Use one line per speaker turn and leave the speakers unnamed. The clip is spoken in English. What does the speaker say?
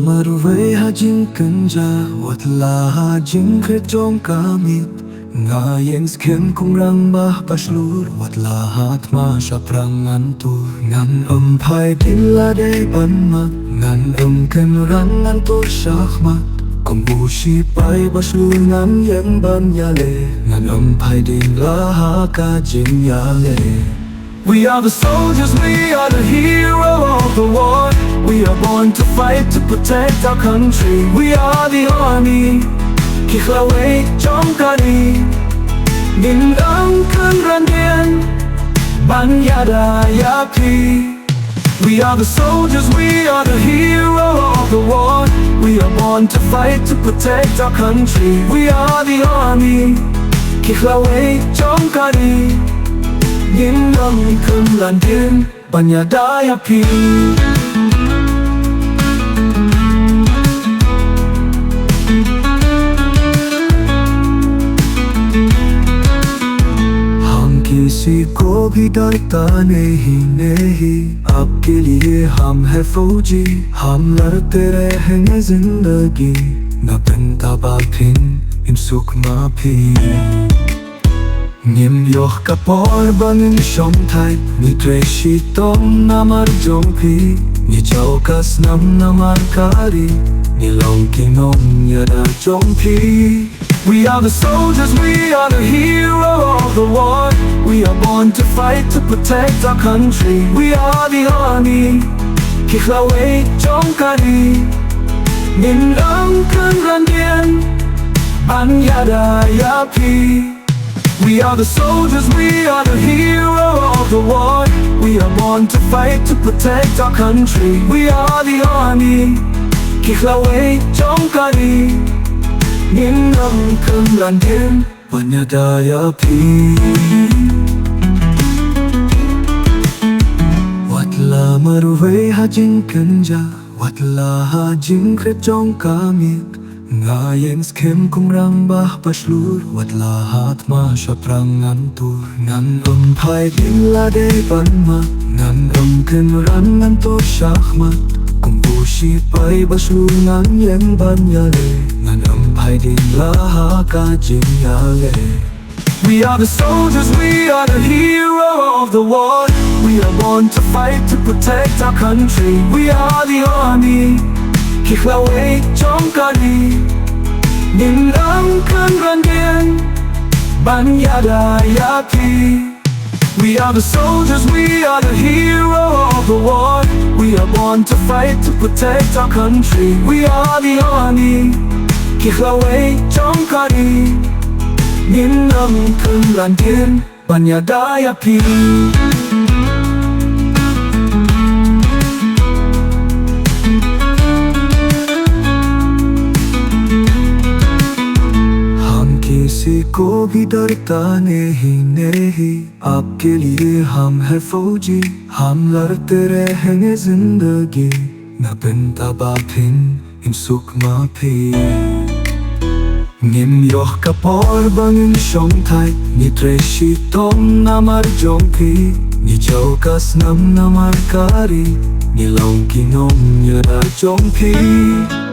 marway hajing kanja watla hajing kretong kamit ngayen sken kung rang bah paslur watla hat ma saprangan tu ngan pai dilla de banmat ngan ken rangan tu shahmat kung bushi pai paslur ngan yang ban yale ngan pai dilla ha ka jing yale. We are the soldiers, we are the hero of the war. We are born to fight, to protect our country. We are the army, khla trong kari Nghìn ân cơn ran điên ban yada yapi. We are the soldiers, we are the hero of the war. We are born to fight, to protect our country. We are the army, khla trong kari Nghìn ân cơn ran điên ban yada yapi. किसी को भी डरता नहीं आपके लिए हम है फौजी हम लड़ते रहेंगे जिंदगी न बनता बाफिन इन सुख माफी Nghiêm yok kapor bangin shom thai ni treshi tom namar jompi ni chaukas namar kari ni long kinong yada jompi. We are the soldiers, we are the hero of the war. We are born to fight, to protect our country. We are the army, khla trong kari Nghìn ân cơn ran điên ban yada yapi. We are the soldiers, we are the hero of the war. We are born to fight, to protect our country. We are the army, khla trong kari Nghìn ân cơn ran điên ban yada yapi. Watla marway hajing kanja watla hajing kretong kamit ngayen skem kung rang bah paslur watla hat ma saprangan tur ngan pai dilla de banma ngan ken rangan to shahmat kung bushi pai paslur ngan yang ban yale ngan pai dilla ha ka jing yale. We are the soldiers, we are the hero of the war. We are born to fight, to protect our country. We are the army, khla trong kari Nghìn ân cơn ran điên ban yada yapi. We are the soldiers, we are the hero of the war. We are born to fight, to protect our country. We are the army, khla trong kari Nghìn ân cơn ran điên ban yada yapi. किसी को भी डरता नहीं आपके लिए हम है फौजी हम लड़ते रहेंगे जिंदगी न बनता बाफिन इन सुख माफी. Nghiêm yok kapor bangin shom thai ni treshi tom namar jompi ni chaukas namar kari ni long kinong yada jompi.